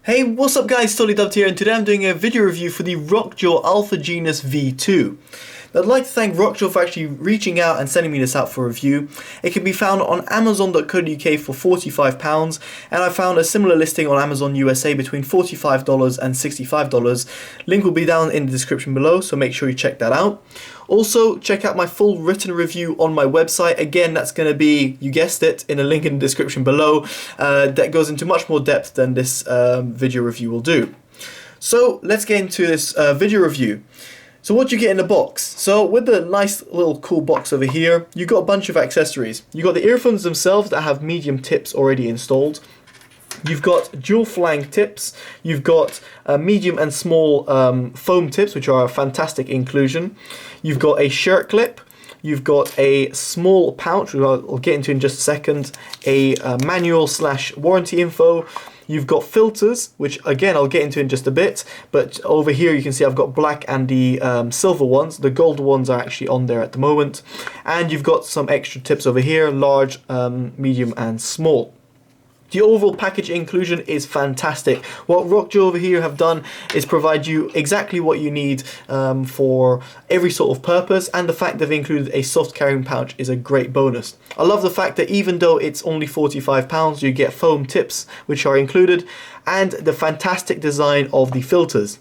Hey, what's up guys, Totallydubbed here, and today I'm doing a video review for the Rockjaw Alfa Genus V2. I'd like to thank Rockjaw for actually reaching out and sending me this out for review. It can be found on Amazon.co.uk for £45, and I found a similar listing on Amazon USA between $45 and $65. Link will be down in the description below, so make sure you check that out. Also, check out my full written review on my website. Again, that's going to be, you guessed it, in a link in the description below. That goes into much more depth than this video review will do. So, let's get into this video review. So what you get in the box? So with the nice little cool box over here, you've got a bunch of accessories. You've got the earphones themselves that have medium tips already installed. You've got dual flange tips, you've got medium and small foam tips, which are a fantastic inclusion. You've got a shirt clip, you've got a small pouch, which I'll get into in just a second, a manual / warranty info. You've got filters, which again I'll get into in just a bit, but over here you can see I've got black and the silver ones. The gold ones are actually on there at the moment. And you've got some extra tips over here, large, medium and small. The overall package inclusion is fantastic. What Rockjaw over here have done is provide you exactly what you need for every sort of purpose, and the fact they've included a soft carrying pouch is a great bonus. I love the fact that even though it's only £45, you get foam tips which are included, and the fantastic design of the filters.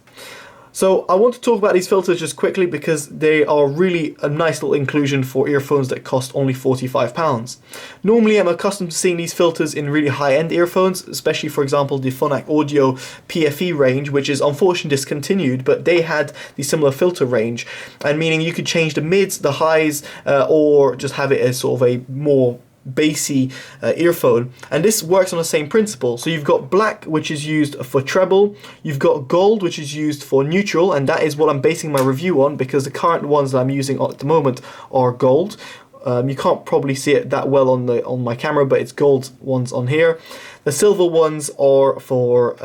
So I want to talk about these filters just quickly because they are really a nice little inclusion for earphones that cost only £45. Normally I'm accustomed to seeing these filters in really high-end earphones, especially for example the Phonak Audio PFE range, which is unfortunately discontinued, but they had the similar filter range, and meaning you could change the mids, the highs, or just have it as sort of a more bassy earphone, and this works on the same principle. So you've got black, which is used for treble, you've got gold, which is used for neutral, and that is what I'm basing my review on because the current ones that I'm using at the moment are gold. You can't probably see it that well on my camera, but it's gold ones on here. The silver ones are for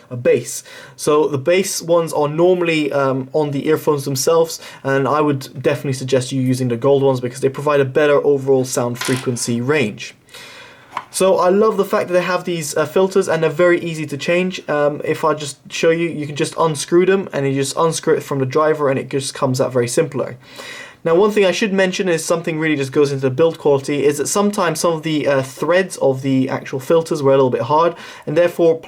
a bass. So the bass ones are normally on the earphones themselves, and I would definitely suggest you using the gold ones because they provide a better overall sound frequency range. So I love the fact that they have these filters, and they're very easy to change. If I just show you, you can just unscrew them, and you just unscrew it from the driver and it just comes out very simpler. Now, one thing I should mention is something really just goes into the build quality, is that sometimes some of the threads of the actual filters were a little bit hard, and therefore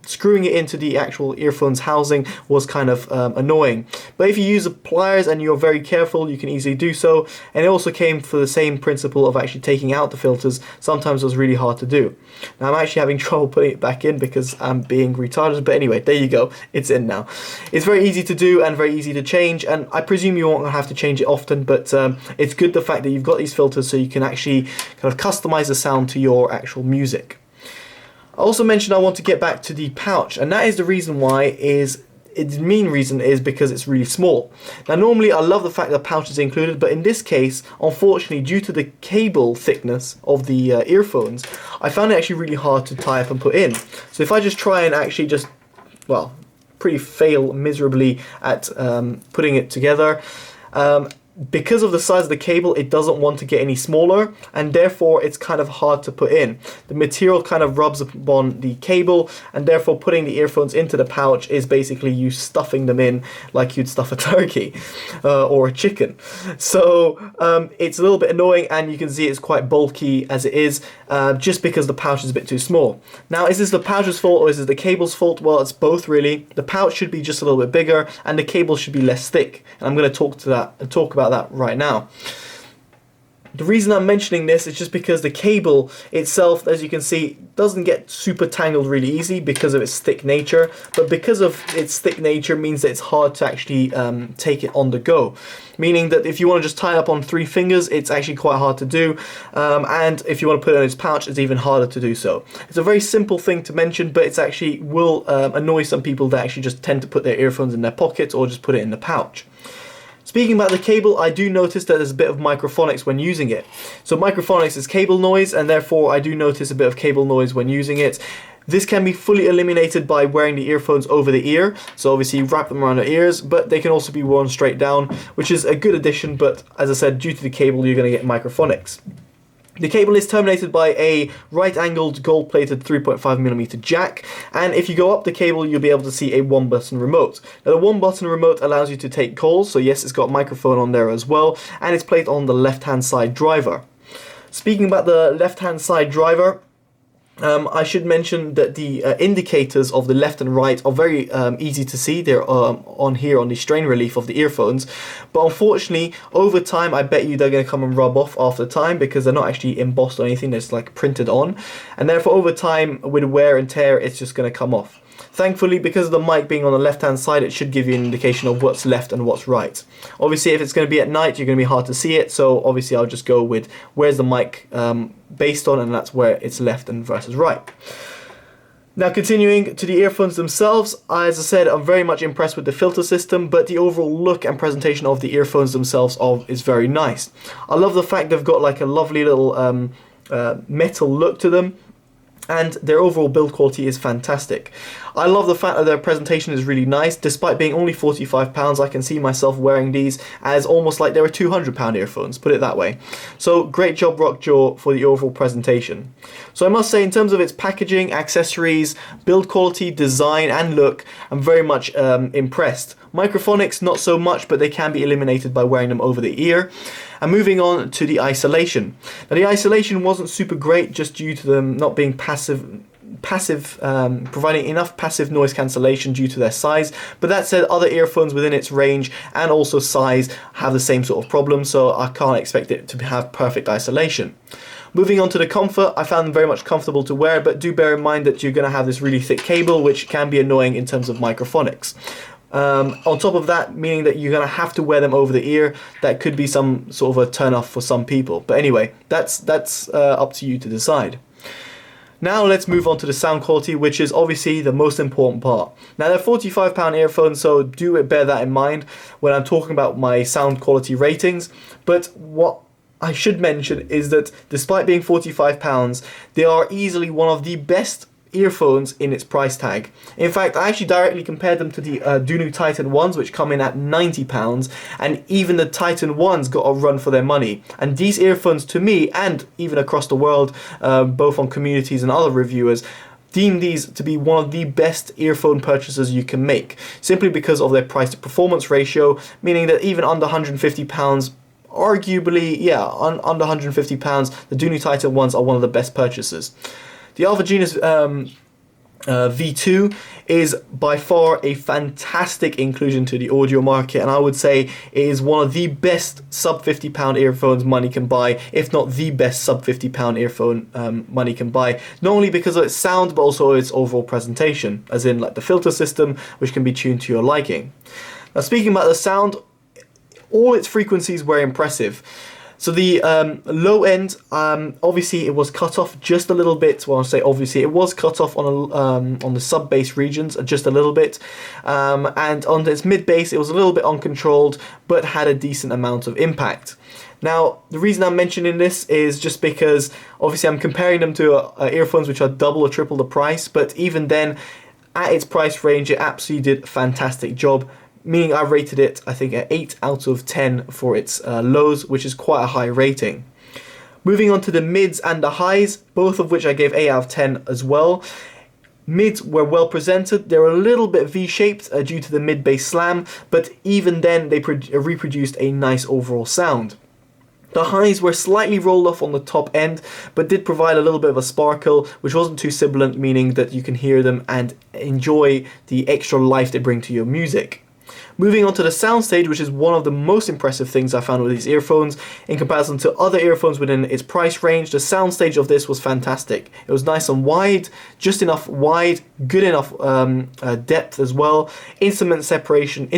screwing it into the actual earphones housing was kind of annoying. But if you use the pliers and you're very careful, you can easily do so. And it also came for the same principle of actually taking out the filters. Sometimes it was really hard to do. Now I'm actually having trouble putting it back in because I'm being retarded, but anyway, there you go, it's in now. It's very easy to do and very easy to change, and I presume you won't have to change it often, but it's good the fact that you've got these filters so you can actually kind of customize the sound to your actual music. I also mentioned I want to get back to the pouch, and that is the reason why the main reason is because it's really small. Now normally I love the fact that the pouch is included, but in this case, unfortunately, due to the cable thickness of the earphones, I found it actually really hard to tie up and put in. So if I just try and actually just, well, pretty fail miserably at putting it together, because of the size of the cable, it doesn't want to get any smaller, and therefore it's kind of hard to put in. The material kind of rubs upon the cable, and therefore putting the earphones into the pouch is basically you stuffing them in like you'd stuff a turkey or a chicken. So it's a little bit annoying, and you can see it's quite bulky as it is, just because the pouch is a bit too small. Now, is this the pouch's fault or is it the cable's fault? Well, it's both really. The pouch should be just a little bit bigger, and the cable should be less thick, and I'm going to talk about that right now. The reason I'm mentioning this is just because the cable itself, as you can see, doesn't get super tangled really easy because of its thick nature, but because of its thick nature means that it's hard to actually take it on the go. Meaning that if you want to just tie it up on 3 fingers, it's actually quite hard to do, and if you want to put it in its pouch, it's even harder to do so. It's a very simple thing to mention, but it's actually will annoy some people that actually just tend to put their earphones in their pockets or just put it in the pouch. Speaking about the cable, I do notice that there's a bit of microphonics when using it. So microphonics is cable noise, and therefore I do notice a bit of cable noise when using it. This can be fully eliminated by wearing the earphones over the ear, so obviously you wrap them around the ears, but they can also be worn straight down, which is a good addition, but as I said, due to the cable you're going to get microphonics. The cable is terminated by a right-angled gold-plated 3.5mm jack, and if you go up the cable you'll be able to see a one-button remote. Now the one-button remote allows you to take calls, so yes, it's got a microphone on there as well, and it's placed on the left-hand side driver. Speaking about the left-hand side driver, I should mention that the indicators of the left and right are very easy to see. They're on here on the strain relief of the earphones, but unfortunately over time I bet you they're going to come and rub off after time, because they're not actually embossed or anything, they're just like printed on, and therefore over time with wear and tear it's just going to come off. Thankfully, because of the mic being on the left hand side, it should give you an indication of what's left and what's right. Obviously if it's going to be at night you're going to be hard to see it, so obviously I'll just go with where's the mic based on, and that's where it's left and versus right. Now continuing to the earphones themselves, as I said, I'm very much impressed with the filter system, but the overall look and presentation of the earphones themselves is very nice. I love the fact they've got like a lovely little metal look to them, and their overall build quality is fantastic. I love the fact that their presentation is really nice. Despite being only £45, I can see myself wearing these as almost like they were £200 earphones, put it that way. So great job Rockjaw for the overall presentation. So I must say, in terms of its packaging, accessories, build quality, design and look, I'm very much impressed. Microphonics, not so much, but they can be eliminated by wearing them over the ear. And moving on to the isolation. Now the isolation wasn't super great just due to them not being providing enough passive noise cancellation due to their size, but that said, other earphones within its range and also size have the same sort of problem, so I can't expect it to have perfect isolation. Moving on to the comfort, I found them very much comfortable to wear, but do bear in mind that you're going to have this really thick cable which can be annoying in terms of microphonics. On top of that, meaning that you're going to have to wear them over the ear, that could be some sort of a turn off for some people, but anyway, that's up to you to decide. Now let's move on to the sound quality, which is obviously the most important part. Now they're £45 earphones, so do bear that in mind when I'm talking about my sound quality ratings, but what I should mention is that despite being £45, they are easily one of the best earphones in its price tag. In fact, I actually directly compared them to the Dunu Titan ones, which come in at £90, and even the Titan ones got a run for their money. And these earphones, to me, and even across the world, both on communities and other reviewers, deem these to be one of the best earphone purchases you can make, simply because of their price to performance ratio, meaning that even under £150, arguably, yeah, under £150, the Dunu Titan ones are one of the best purchases. The Alfa Genus V2 is by far a fantastic inclusion to the audio market, and I would say it is one of the best sub £50 earphones money can buy, if not the best sub £50 earphone money can buy, not only because of its sound but also its overall presentation, as in like the filter system, which can be tuned to your liking. Now speaking about the sound, all its frequencies were impressive. So the low end, obviously it was cut off just a little bit. Well, I'll say obviously it was cut off on the sub bass regions just a little bit, and on its mid bass it was a little bit uncontrolled, but had a decent amount of impact. Now, the reason I'm mentioning this is just because obviously I'm comparing them to earphones which are double or triple the price, but even then, at its price range, it absolutely did a fantastic job. Meaning I rated it, I think, at 8 out of 10 for its lows, which is quite a high rating. Moving on to the mids and the highs, both of which I gave 8 out of 10 as well. Mids were well presented. They were a little bit V-shaped due to the mid-bass slam, but even then they reproduced a nice overall sound. The highs were slightly rolled off on the top end, but did provide a little bit of a sparkle, which wasn't too sibilant, meaning that you can hear them and enjoy the extra life they bring to your music. Moving on to the soundstage, which is one of the most impressive things I found with these earphones. In comparison to other earphones within its price range, the soundstage of this was fantastic. It was nice and wide, just enough wide, good enough depth as well. Instrument separation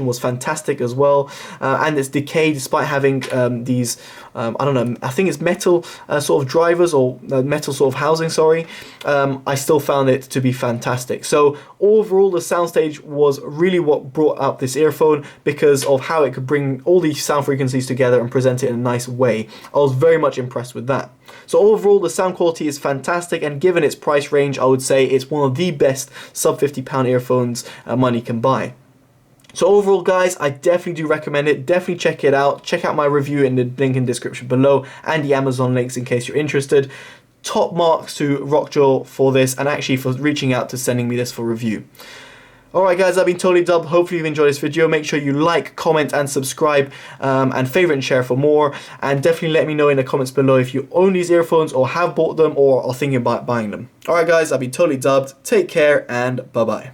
was fantastic as well, and its decay, despite having these, I don't know, I think it's metal sort of drivers or metal sort of housing, sorry, I still found it to be fantastic. So overall, the soundstage was really what brought out this earphone, because of how it could bring all these sound frequencies together and present it in a nice way. I was very much impressed with that. So overall, the sound quality is fantastic, and given its price range, I would say it's one of the best sub £50 earphones money can buy. So overall, guys, I definitely do recommend it. Definitely check it out. Check out my review in the link in the description below and the Amazon links in case you're interested. Top marks to Rockjaw for this and actually for reaching out to sending me this for review. Alright guys, I've been Totally Dubbed. Hopefully you've enjoyed this video. Make sure you like, comment and subscribe and favorite and share for more. And definitely let me know in the comments below if you own these earphones or have bought them or are thinking about buying them. Alright guys, I've been Totally Dubbed. Take care and bye bye.